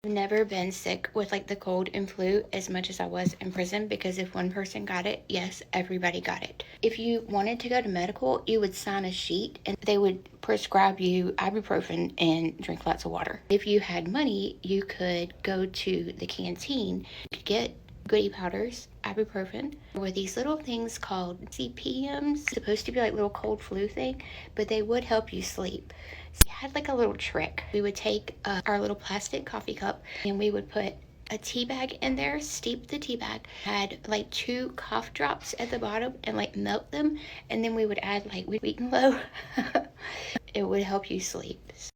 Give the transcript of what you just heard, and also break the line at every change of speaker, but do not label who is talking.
I've never been sick with like the cold and flu as much as I was in prison, because if one person got it, yes, everybody got it. If you wanted to go to medical, you would sign a sheet and they would prescribe you ibuprofen and drink lots of water. If you had money, you could go to the canteen, you could get goodie powders, ibuprofen, or these little things called CPMs, supposed to be like little cold flu thing, but they would help you sleep. So we had like a little trick. We would take our little plastic coffee cup and we would put a tea bag in there, steep the tea bag, had like 2 cough drops at the bottom and like melt them, and then we would add like wheat and low. It would help you sleep.